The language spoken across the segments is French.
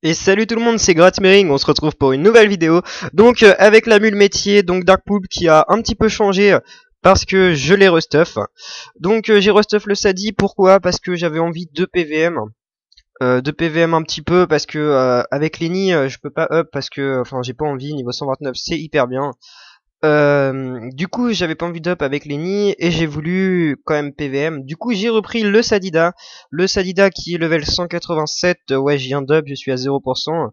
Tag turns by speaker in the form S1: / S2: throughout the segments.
S1: Et salut tout le monde, c'est Gratzmering, on se retrouve pour une nouvelle vidéo. Donc avec la mule métier, donc Darkpool qui a un petit peu changé parce que je l'ai restuff. Donc j'ai restuff le Sadi, pourquoi? Parce que j'avais envie de PVM. De PVM un petit peu parce que avec Lenny je peux pas up parce que enfin j'ai pas envie, niveau 129 c'est hyper bien. Du coup, j'avais pas envie d'up avec Lenny et j'ai voulu quand même PVM. Du coup, j'ai repris le Sadida qui est level 187. Ouais, j'ai un d'up, je suis à 0%.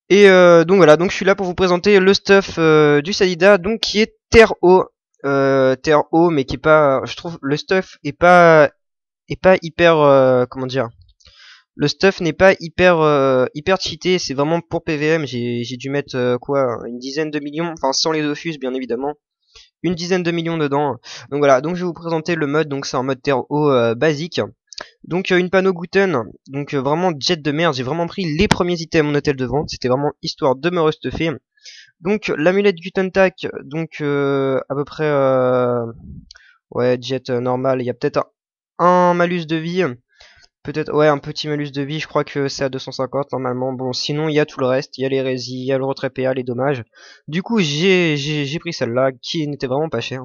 S1: Et donc voilà, donc je suis là pour vous présenter le stuff du Sadida, donc qui est Terre haut, Terre haut, mais qui est pas, je trouve le stuff est pas hyper, comment dire, le stuff n'est pas hyper cheaté, c'est vraiment pour PVM. J'ai dû mettre quoi, une dizaine de millions, enfin sans les Dofus bien évidemment une dizaine de millions dedans. Donc voilà, donc je vais vous présenter le mode, donc c'est un mode terre haut basique. Donc une panneau Guten, donc vraiment jet de merde, j'ai vraiment pris les premiers items à mon hôtel de vente, c'était vraiment histoire de me restuffer. Donc l'amulette Guten Tac, donc à peu près ouais jet normal, il y a peut-être un malus de vie, peut-être, ouais, un petit malus de vie, je crois que c'est à 250 normalement. Bon, sinon, il y a tout le reste, il y a les résils, il y a le retrait PA, les dommages. Du coup, j'ai pris celle-là, qui n'était vraiment pas chère.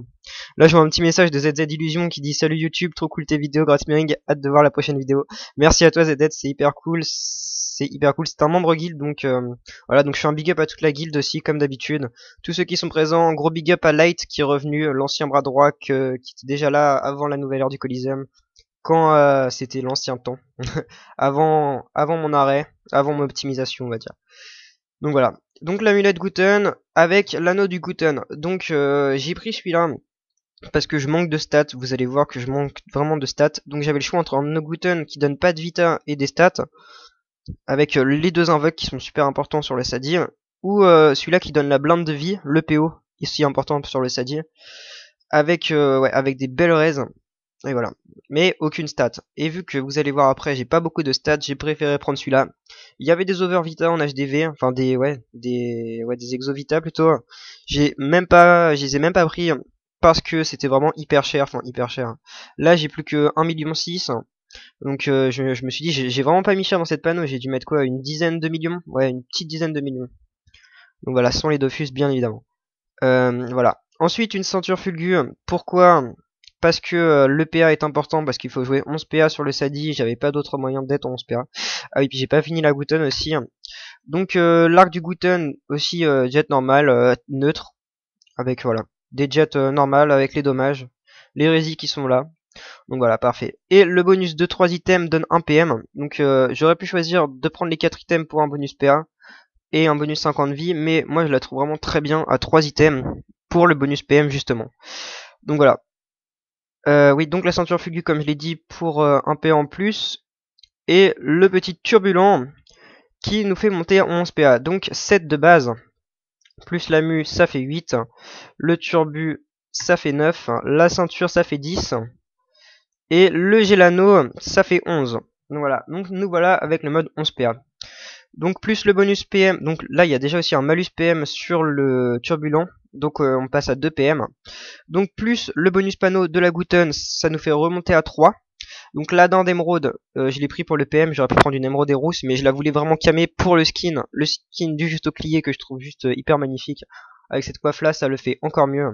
S1: Là, je vois un petit message de ZZ Illusion qui dit: Salut YouTube, trop cool tes vidéos, Gratzmering, hâte de voir la prochaine vidéo. Merci à toi ZZ, c'est hyper cool, c'est un membre guild, donc voilà, donc je fais un big up à toute la guild aussi, comme d'habitude. Tous ceux qui sont présents, gros big up à Light qui est revenu, l'ancien bras droit qui était déjà là avant la nouvelle ère du Coliseum quand c'était l'ancien temps, avant mon arrêt, avant mon optimisation, on va dire. Donc voilà. Donc l'amulette Guten avec l'anneau du Guten. Donc j'ai pris celui-là parce que je manque de stats. Vous allez voir que je manque vraiment de stats. Donc j'avais le choix entre un anneau Guten qui donne pas de vita et des stats, avec les deux invoques qui sont super importants sur le Sadi, ou celui-là qui donne la blinde de vie, le PO, ici important sur le Sadi, avec ouais, avec des belles raises. Et voilà. Mais aucune stat. Et vu que vous allez voir après, j'ai pas beaucoup de stats, j'ai préféré prendre celui-là. Il y avait des overvita en HDV, enfin des exovita plutôt. Je les ai même pas pris parce que c'était vraiment hyper cher, enfin hyper cher. Là, j'ai plus que 1,6 million. Donc je me suis dit, j'ai vraiment pas mis cher dans cette panneau, j'ai dû mettre quoi, une dizaine de millions? Ouais, une petite dizaine de millions. Donc voilà, sans les Dofus bien évidemment. Voilà. Ensuite, une ceinture Fulgu. Pourquoi? Parce que le PA est important, parce qu'il faut jouer 11 PA sur le Sadi, j'avais pas d'autre moyen d'être 11 PA. Ah oui, puis j'ai pas fini la Guten aussi. Donc l'arc du Guten aussi jet normal, neutre, avec voilà, des jets normales avec les dommages, les résis qui sont là. Donc voilà, parfait. Et le bonus de 3 items donne 1 PM. Donc j'aurais pu choisir de prendre les 4 items pour un bonus PA et un bonus 50 vie, mais moi je la trouve vraiment très bien à 3 items pour le bonus PM justement. Donc voilà. Oui, donc la ceinture fugue comme je l'ai dit pour un PA en plus, et le petit turbulent qui nous fait monter à 11 PA. Donc 7 de base, plus la mu ça fait 8, le turbu ça fait 9, la ceinture ça fait 10, et le Gelano ça fait 11. Donc voilà, donc nous voilà avec le mode 11 PA. Donc plus le bonus PM, donc là il y a déjà aussi un malus PM sur le turbulent, donc on passe à 2 PM. Donc plus le bonus panneau de la Guten, ça nous fait remonter à 3. Donc la dinde d'émeraude, je l'ai pris pour le PM, j'aurais pu prendre une émeraude et rousse, mais je la voulais vraiment camé pour le skin du juste au clié que je trouve juste hyper magnifique. Avec cette coiffe là, ça le fait encore mieux.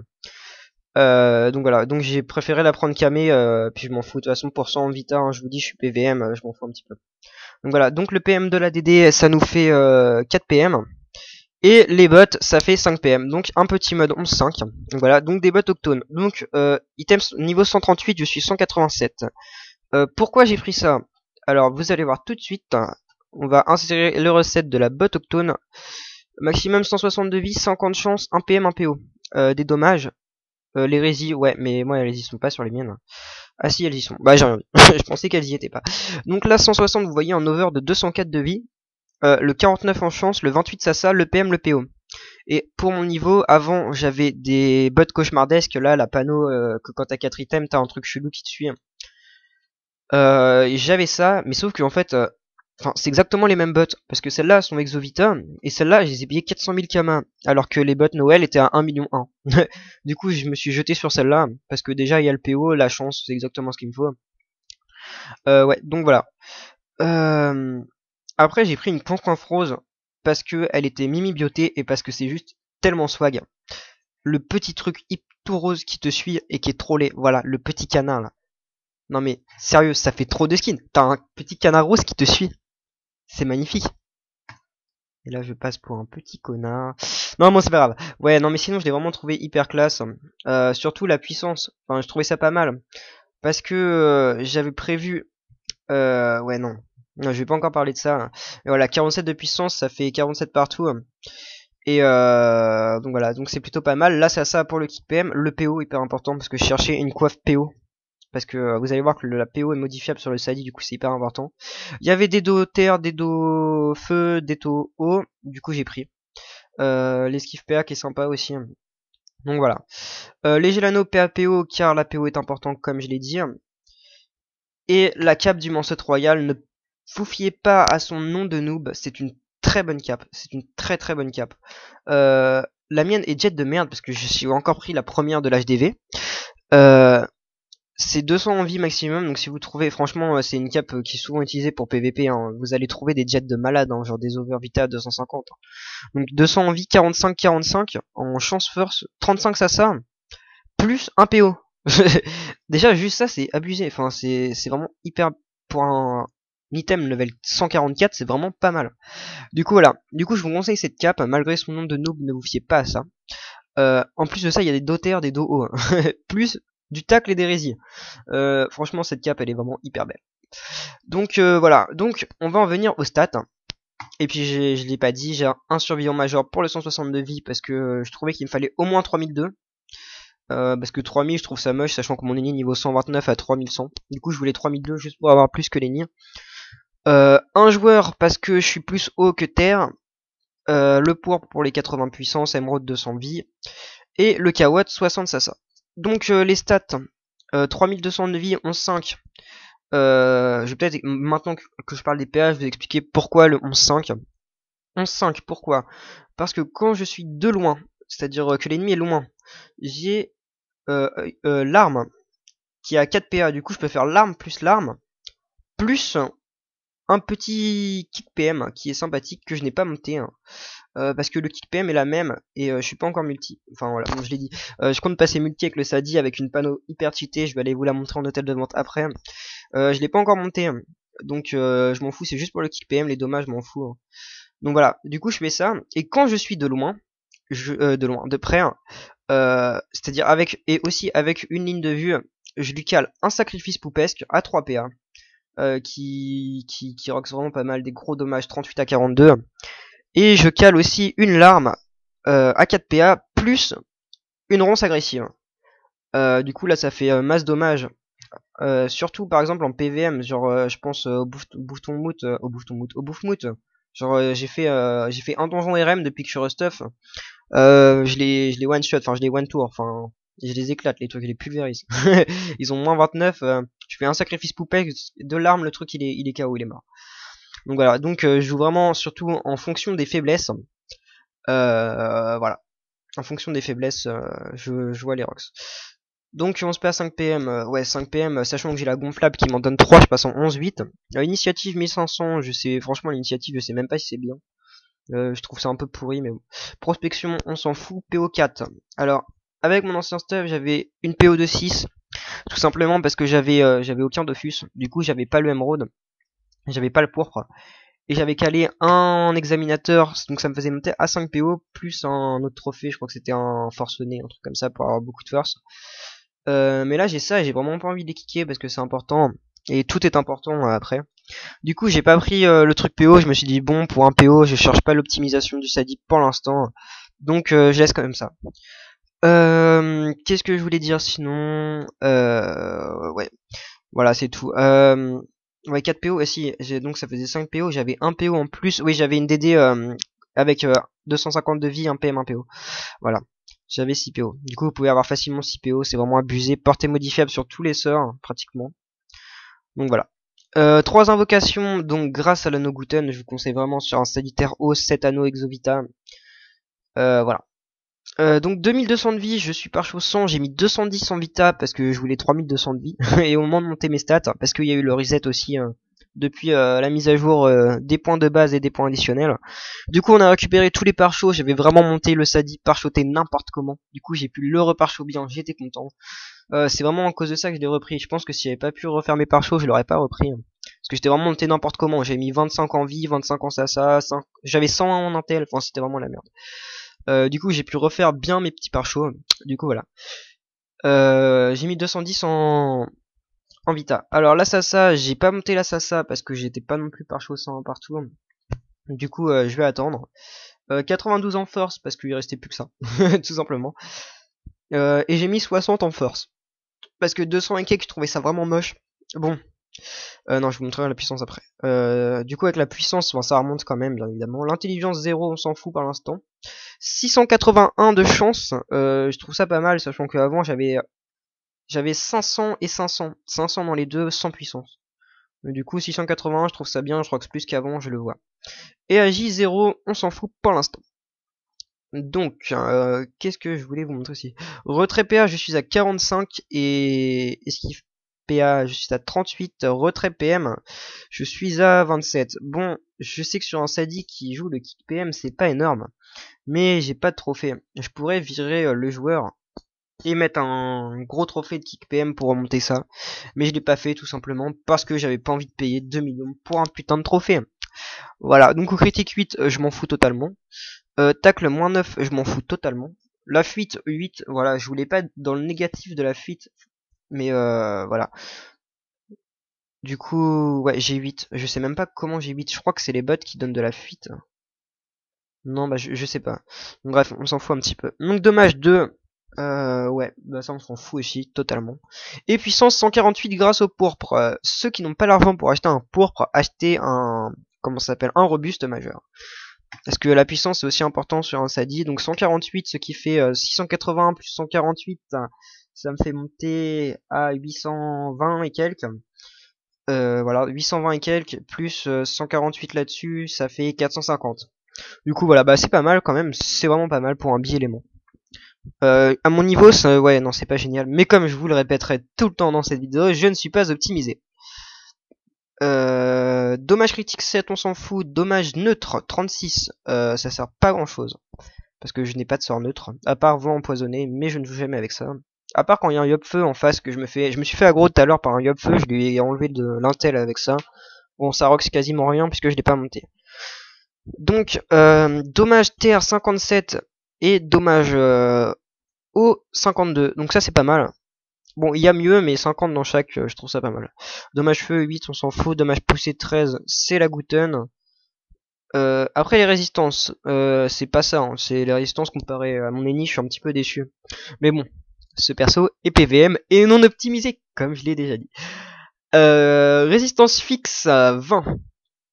S1: Donc voilà, donc j'ai préféré la prendre camé, puis je m'en fous de toute façon pour 100 vita, hein, je vous dis je suis PVM, je m'en fous un petit peu. Donc voilà, donc le PM de la DD ça nous fait 4 PM. Et les bots ça fait 5 PM. Donc un petit mode 11-5. Donc voilà, donc des bots octones. Donc items niveau 138, je suis 187. Pourquoi j'ai pris ça? Alors vous allez voir tout de suite. On va insérer le recette de la bot octone. Maximum 160 de vie, 50 chance, 1 PM, 1 PO. Des dommages. Les résis, ouais, mais moi elles y sont pas sur les miennes. Ah si, elles y sont. Bah j'ai rien dit. Je pensais qu'elles y étaient pas. Donc là 160, vous voyez en over de 204 de vie. Le 49 en chance, le 28 Sasa, le PM, le PO. Et pour mon niveau, avant j'avais des bots cauchemardesques, là la panneau que quand t'as 4 items t'as un truc chelou qui te suit. J'avais ça, mais sauf que en fait, enfin c'est exactement les mêmes bots, parce que celles-là sont Exovita, et celles-là je les ai payées 400 000 kama, alors que les bots Noël étaient à 1 million 1. Du coup je me suis jeté sur celle-là, parce que déjà il y a le PO, la chance, c'est exactement ce qu'il me faut. Ouais, donc voilà. Euh, Après, j'ai pris une Conf Rose parce que elle était mimi biotée et parce que c'est juste tellement swag. Le petit truc tout rose qui te suit et qui est trollé. Voilà, le petit canard là. Non mais sérieux, ça fait trop de skins. T'as un petit canard rose qui te suit. C'est magnifique. Et là je passe pour un petit connard. Non bon c'est pas grave. Ouais non mais sinon je l'ai vraiment trouvé hyper classe. Surtout la puissance. Enfin je trouvais ça pas mal. Parce que j'avais prévu... ouais non. Non, je vais pas encore parler de ça. Et voilà, 47 de puissance, ça fait 47 partout. Et donc voilà, donc c'est plutôt pas mal. Là c'est ça pour le kick PM. Le PO hyper important parce que je cherchais une coiffe PO. Parce que vous allez voir que la PO est modifiable sur le Sadi, du coup c'est hyper important. Il y avait des dos terre, des dos feu, des dos eau, du coup j'ai pris. L'esquive PA qui est sympa aussi. Donc voilà. Les Gelano PAPO car la PO est importante comme je l'ai dit. Et la cape du Manceute Royal, ne vous fiez pas à son nom de noob, c'est une très bonne cape. C'est une très très bonne cape. La mienne est jet de merde parce que je suis encore pris la première de l'HDV. C'est 200 en vie maximum, donc si vous trouvez, franchement, c'est une cape qui est souvent utilisée pour PVP, hein. Vous allez trouver des jets de malade, hein, genre des over vita à 250. Donc 200 en vie, 45 en chance first, 35 ça, plus un PO. Déjà, juste ça, c'est abusé, enfin, c'est vraiment hyper, pour un item level 144, c'est vraiment pas mal. Du coup, voilà, du coup, je vous conseille cette cape, malgré son nom de noob, ne vous fiez pas à ça. En plus de ça, il y a des dos terre, des dos hauts, hein. Plus du tacle et d'hérésie. Franchement, cette cape, elle est vraiment hyper belle. Donc voilà, donc on va en venir aux stats. Et puis je l'ai pas dit, j'ai un survivant major pour le 160 de vie parce que je trouvais qu'il me fallait au moins 3002. Parce que 3000 je trouve ça moche, sachant que mon ennemi niveau 129 à 3100. Du coup je voulais 3002 juste pour avoir plus que l'ennemi. Un joueur parce que je suis plus haut que terre. Le pourpre pour les 80 puissance, émeraude 200 vie. Et le Kawat 60 sasa. Donc les stats, 3200 de vie, 11,5. Je vais peut-être, maintenant que je parle des PH, je vais expliquer pourquoi le 11,5. 11,5, pourquoi? Parce que quand je suis de loin, c'est-à-dire que l'ennemi est loin, j'ai l'arme qui a 4 PA. Du coup, je peux faire l'arme, plus un petit kick PM qui est sympathique que je n'ai pas monté. Hein. Parce que le kick PM est la même et je suis pas encore multi. Enfin voilà, comme je l'ai dit. Je compte passer multi avec le Sadi avec une panneau hyper cheatée. Je vais aller vous la montrer en hôtel de vente après. Je l'ai pas encore monté. Hein. Donc je m'en fous, c'est juste pour le kick PM, les dommages je m'en fous. Hein. Donc voilà, du coup je fais ça. Et quand je suis de loin, de près, hein, c'est-à-dire avec, et aussi avec une ligne de vue, je lui cale un sacrifice poupesque à 3 PA. Qui rox vraiment pas mal, des gros dommages 38 à 42. Et je cale aussi une larme à 4 PA plus une ronce agressive. Du coup là ça fait masse dommage. Surtout par exemple en PVM, genre je pense au Bouffemout. Genre j'ai fait un donjon RM depuis que je suis Rustuff. Je les one shot, enfin je les one tour, enfin je les éclate les trucs, je les pulvérise. Ils ont moins 29, je fais un sacrifice poupée, de l'arme, le truc il est KO, il est mort. Donc voilà, donc je joue vraiment surtout en fonction des faiblesses. Voilà. En fonction des faiblesses, je vois les rocks. Donc on se passe à 5 PM, ouais 5 PM, sachant que j'ai la gonflable qui m'en donne 3, je passe en 11-8. Initiative 1500, je sais, franchement l'initiative je sais même pas si c'est bien. Je trouve ça un peu pourri mais bon. Prospection on s'en fout, PO4. Alors avec mon ancien stuff j'avais une PO de 6, tout simplement parce que j'avais aucun Dofus, du coup j'avais pas le émeraude, j'avais pas le pourpre. Et j'avais calé un examinateur, donc ça me faisait monter à 5 PO, plus un autre trophée, je crois que c'était un forcené, un truc comme ça, pour avoir beaucoup de force. Mais là j'ai ça et j'ai vraiment pas envie de les kicker parce que c'est important, et tout est important après. Du coup j'ai pas pris le truc PO, je me suis dit bon pour un PO je cherche pas l'optimisation du Sadi pour l'instant, donc je laisse quand même ça. Qu'est-ce que je voulais dire sinon ouais, voilà c'est tout. Ouais 4 PO, et si, donc ça faisait 5 PO, j'avais un PO en plus, oui j'avais une DD avec 250 de vie, un PM, un PO, voilà. J'avais 6 PO. Du coup, vous pouvez avoir facilement 6 PO, c'est vraiment abusé. Portée modifiable sur tous les sorts, hein, pratiquement. Donc voilà. 3 invocations, donc grâce à l'anneau Guten, je vous conseille vraiment sur un Salitaire haut, 7 anneaux Exovita. Voilà. Donc 2200 de vie, je suis par chose 100, j'ai mis 210 en vita parce que je voulais 3200 de vie. Et au moment de monter mes stats, parce qu'il y a eu le reset aussi depuis la mise à jour des points de base et des points additionnels. Du coup on a récupéré tous les pare-chocs, j'avais vraiment monté le Sadi pare-choté n'importe comment. Du coup j'ai pu le repare-choc bien, j'étais content. C'est vraiment à cause de ça que je l'ai repris. Je pense que si j'avais pas pu refaire mes pare-chocs, je l'aurais pas repris. Parce que j'étais vraiment monté n'importe comment. J'ai mis 25 en vie, 25 en sasa, j'avais 101 en intel, enfin c'était vraiment la merde. Du coup j'ai pu refaire bien mes petits pare-chocs. Du coup voilà. J'ai mis 210 en Vita. Alors la Sasa, j'ai pas monté la Sasa parce que j'étais pas non plus pare-choc 100 partout. Du coup je vais attendre. 92 en force parce qu'il restait plus que ça. Tout simplement. Et j'ai mis 60 en force. Parce que 200 et quelques, je trouvais ça vraiment moche. Bon. Non, je vous montrerai la puissance après. Du coup, avec la puissance, bon, ça remonte quand même, bien évidemment. L'intelligence 0, on s'en fout par l'instant. 681 de chance, je trouve ça pas mal, sachant qu'avant, j'avais 500 et 500. 500 dans les deux, sans puissance. Mais du coup, 681, je trouve ça bien, je crois que c'est plus qu'avant, je le vois. Et à J0, on s'en fout pour l'instant. Donc, qu'est-ce que je voulais vous montrer ici? Retrait PA, je suis à 45 et esquive PA, je suis à 38. Retrait PM, je suis à 27. Bon, je sais que sur un Sadi qui joue le kick PM, c'est pas énorme, mais j'ai pas de trophée. Je pourrais virer le joueur et mettre un gros trophée de kick PM pour remonter ça, mais je l'ai pas fait tout simplement parce que j'avais pas envie de payer 2 millions pour un putain de trophée. Voilà, donc au critique 8, je m'en fous totalement. Tacle moins 9, je m'en fous totalement. La fuite 8, voilà, je voulais pas être dans le négatif de la fuite, mais voilà. Du coup, ouais, j'ai 8. Je sais même pas comment j'ai 8. Je crois que c'est les bots qui donnent de la fuite. Non, bah je sais pas. Donc, bref, on s'en fout un petit peu. Donc dommage 2. Ouais, bah ça on s'en fout aussi, totalement. Et puissance 148 grâce au pourpre. Ceux qui n'ont pas l'argent pour acheter un pourpre, acheter un... Comment ça s'appelle? Un robuste majeur. Parce que la puissance est aussi important sur un Sadi. Donc 148, ce qui fait 680 plus 148, ça me fait monter à 820 et quelques. Voilà, 820 et quelques, plus 148 là-dessus, ça fait 450. Du coup voilà, bah c'est pas mal quand même, c'est vraiment pas mal pour un bi-élément. À mon niveau, ça, ouais, non, c'est pas génial. Mais comme je vous le répéterai tout le temps dans cette vidéo, je ne suis pas optimisé. Dommage critique 7, on s'en fout. Dommage neutre 36, ça sert pas grand chose. Parce que je n'ai pas de sort neutre. À part vent empoisonné, mais je ne joue jamais avec ça. À part quand il y a un Yop-Feu en face que je me suis fait aggro tout à l'heure par un Yop-Feu, je lui ai enlevé de l'intel avec ça. Bon, ça rox quasiment rien puisque je l'ai pas monté. Donc, dommage TR 57 et dommage O 52. Donc ça c'est pas mal. Bon, il y a mieux, mais 50 dans chaque, je trouve ça pas mal. Dommage feu 8, on s'en fout. Dommage poussé 13, c'est la Goutten. Après les résistances, c'est pas ça, hein. C'est les résistances comparées à mon ennemi, je suis un petit peu déçu. Mais bon, ce perso est PVM et non optimisé, comme je l'ai déjà dit. Résistance fixe à 20.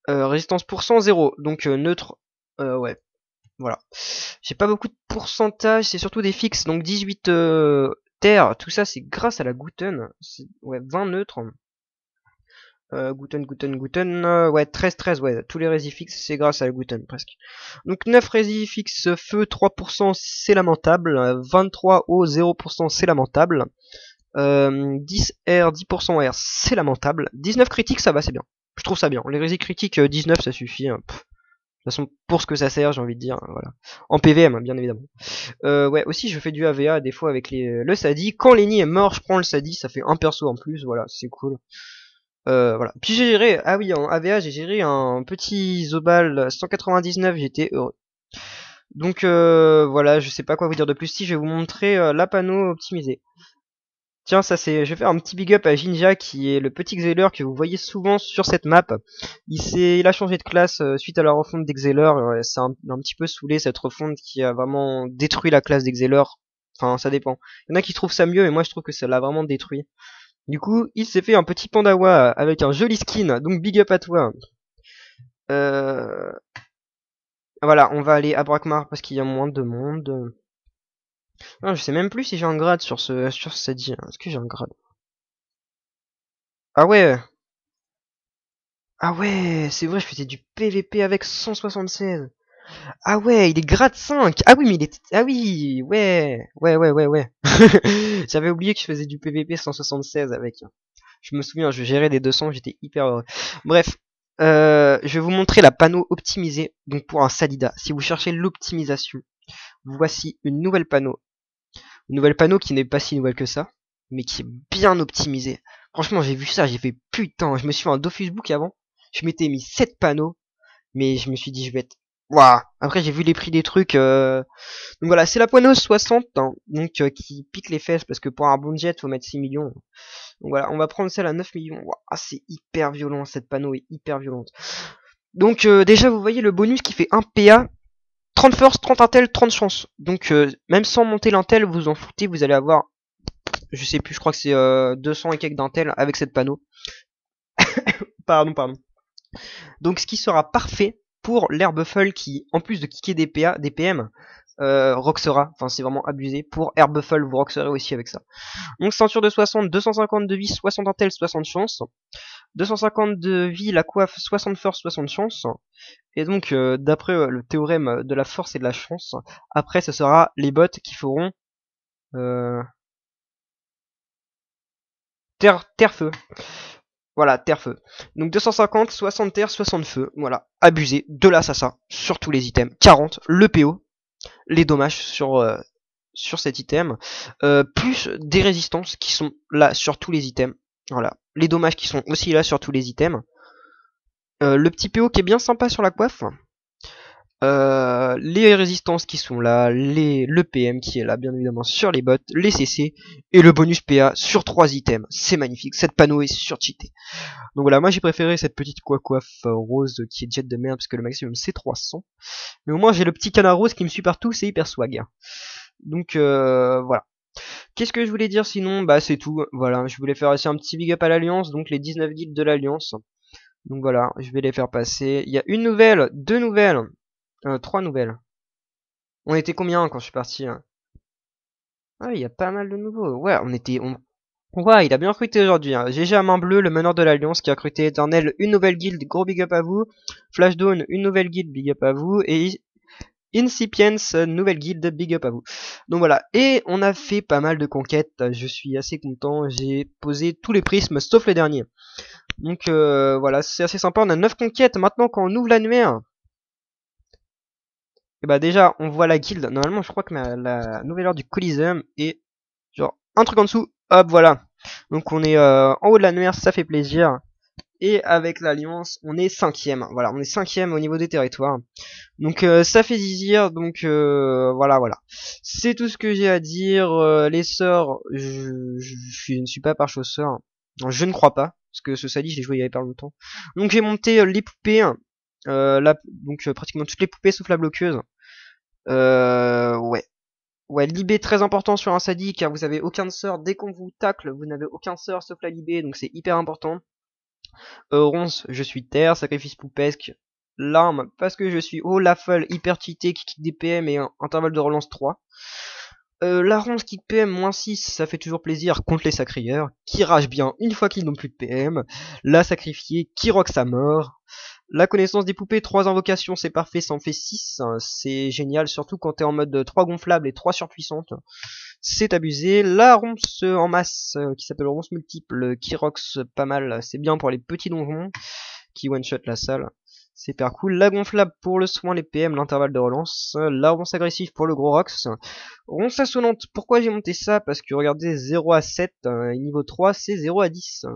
S1: Résistance pour 100, 0. Donc neutre, ouais, voilà. J'ai pas beaucoup de pourcentage, c'est surtout des fixes, donc 18 terre, tout ça c'est grâce à la Goutten. Ouais, 20 neutres. Goutten, ouais, 13, ouais, tous les résifixes, c'est grâce à la Goutten, presque. Donc 9 résifixes, feu, 3%, c'est lamentable. 23 eau, 0%, c'est lamentable. 10 R, 10% R, c'est lamentable. 19 critiques, ça va, c'est bien. Je trouve ça bien. Les résifixes critiques, 19, ça suffit. Hein. De toute façon, pour ce que ça sert, j'ai envie de dire, voilà. En PVM, bien évidemment. Ouais, aussi, je fais du AVA, des fois, avec le Sadi. Quand Lenny est mort, je prends le Sadi, ça fait un perso en plus, voilà, c'est cool. Voilà. Puis j'ai géré, ah oui, en AVA, j'ai géré un petit Zobal 199, j'étais heureux. Donc voilà, je sais pas quoi vous dire de plus. Si, je vais vous montrer la panneau optimisée. Tiens, ça c'est, je vais faire un petit big up à Jinja qui est le petit Xeler que vous voyez souvent sur cette map. Il a changé de classe suite à la refonte d'Exeler. C'est un petit peu saoulé cette refonte qui a vraiment détruit la classe d'Exeler. Enfin, ça dépend. Il y en a qui trouvent ça mieux, mais moi je trouve que ça l'a vraiment détruit. Du coup, il s'est fait un petit Pandawa avec un joli skin, donc big up à toi. Voilà, on va aller à Brakmar parce qu'il y a moins de monde. Non, je sais même plus si j'ai un grade sur cette île. Est-ce que j'ai un grade? Ah ouais. Ah ouais, c'est vrai, je faisais du PVP avec 176. Ah ouais, il est grade 5. Ah oui, mais il est... Ah oui, ouais. Ouais. J'avais oublié que je faisais du PVP 176 avec. Je me souviens, je gérais des 200, j'étais hyper heureux. Bref, je vais vous montrer la panneau optimisée. Donc pour un Sadida, si vous cherchez l'optimisation, voici une nouvelle panneau. Une nouvelle panneau qui n'est pas si nouvelle que ça, mais qui est bien optimisée. Franchement, j'ai vu ça, j'ai fait putain, je me suis fait un Dofus Book avant. Je m'étais mis 7 panneaux, mais je me suis dit je vais être... Waouh. Après j'ai vu les prix des trucs. Donc voilà, c'est la panneau 60, hein, donc qui pique les fesses parce que pour un bon jet faut mettre 6 millions. Donc voilà, on va prendre celle à 9 millions. Waouh, c'est hyper violent, cette panneau est hyper violente. Donc déjà vous voyez le bonus qui fait 1 PA, 30 force, 30 intel, 30 chance. Donc même sans monter l'intel, vous en foutez, vous allez avoir, je sais plus, je crois que c'est 200 et quelques d'intel avec cette panneau. Pardon. Donc ce qui sera parfait pour l'air buffle qui, en plus de kicker des PA, des PM, roxera, enfin c'est vraiment abusé. Pour air buffle, vous roxerez aussi avec ça. Donc ceinture de 60, 250 de vie, 60 intel, 60 chance. 250 de vie, la coiffe, 60 force, 60 chance. Et donc d'après le théorème de la force et de la chance, après ce sera les bots qui feront terre-feu. Voilà, terre-feu. Donc 250, 60 terre, 60 feu. Voilà, abusé de l'assassin sur tous les items. 40, le PO, les dommages sur cet item, plus des résistances qui sont là sur tous les items. Voilà, les dommages qui sont aussi là sur tous les items. Le petit PO qui est bien sympa sur la coiffe. Les résistances qui sont là, le PM qui est là bien évidemment sur les bots, les CC et le bonus PA sur 3 items. C'est magnifique, cette panneau est surcheatée. Donc voilà, moi j'ai préféré cette petite coiffe rose qui est jet de merde parce que le maximum c'est 300. Mais au moins j'ai le petit canard rose qui me suit partout, c'est hyper swag. Donc voilà. Qu'est-ce que je voulais dire sinon? Bah c'est tout, voilà, je voulais faire aussi un petit big up à l'Alliance, donc les 19 guildes de l'Alliance. Donc voilà, je vais les faire passer. Il y a une nouvelle, deux nouvelles, 3 nouvelles. On était combien quand je suis parti? Ah, il y a pas mal de nouveaux. Ouais, ouais, il a bien recruté aujourd'hui. Hein. GG à main bleue, le meneur de l'Alliance qui a recruté Éternel, une nouvelle guilde, gros big up à vous. Flashdown, une nouvelle guilde, big up à vous. Et Incipiens, nouvelle guilde, big up à vous. Donc voilà, et on a fait pas mal de conquêtes. Je suis assez content. J'ai posé tous les prismes sauf les derniers. Donc voilà, c'est assez sympa. On a 9 conquêtes. Maintenant, quand on ouvre l'annuaire, et bah déjà, on voit la guilde. Normalement, je crois que la nouvelle heure du Coliseum est genre un truc en dessous. Hop, voilà. Donc on est en haut de l'annuaire, ça fait plaisir. Et avec l'Alliance, on est 5ème. Voilà, on est 5ème au niveau des territoires. Donc ça fait zizir. Donc voilà. C'est tout ce que j'ai à dire. Les sorts, je ne suis pas par chausseur. Je ne crois pas. Parce que ce Sadi, je l'ai joué il y avait pas longtemps. Donc j'ai monté les poupées. Donc pratiquement toutes les poupées sauf la bloqueuse. Ouais. Ouais, Libé très important sur un Sadi car vous avez aucun sort. Dès qu'on vous tacle, vous n'avez aucun sort sauf la Libé. Donc c'est hyper important. Ronce, je suis terre, sacrifice poupesque, larme, parce que je suis haut, la folle, hyper cheaté, qui kick des PM et un intervalle de relance 3. La ronce kick PM moins 6, ça fait toujours plaisir contre les sacrieurs, qui rage bien une fois qu'ils n'ont plus de PM. La sacrifiée, qui rock sa mort. La connaissance des poupées, 3 invocations, c'est parfait, ça en fait 6, c'est génial, surtout quand t'es en mode 3 gonflables et 3 surpuissantes. C'est abusé. La ronce en masse qui s'appelle ronce multiple qui rox pas mal. C'est bien pour les petits donjons qui one shot la salle. C'est hyper cool. La gonflable pour le soin, les PM, l'intervalle de relance. La ronce agressive pour le gros rox. Ronce assonante. Pourquoi j'ai monté ça? Parce que regardez 0 à 7 et niveau 3 c'est 0 à 10.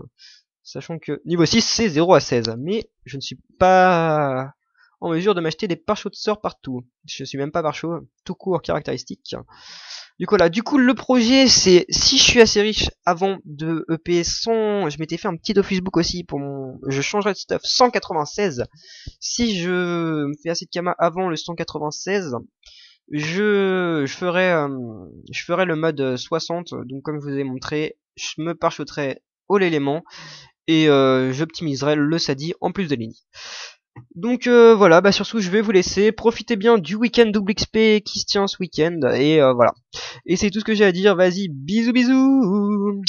S1: Sachant que niveau 6 c'est 0 à 16. Mais je ne suis pas en mesure de m'acheter des pare-chauds de sort partout. Je suis même pas pare-chaud. Tout court caractéristique. Du coup, le projet, c'est, si je suis assez riche avant de EP 100, je m'étais fait un petit Dofus Book aussi pour je changerai de stuff 196. Si je me fais assez de Kama avant le 196, je ferai le mode 60. Donc, comme je vous ai montré, je me parchoterai au l'élément et j'optimiserai le Sadi en plus de Lenny. Donc voilà, bah sur ce je vais vous laisser. Profitez bien du week-end double XP qui se tient ce week-end. Et voilà. Et c'est tout ce que j'ai à dire. Vas-y, bisous bisous.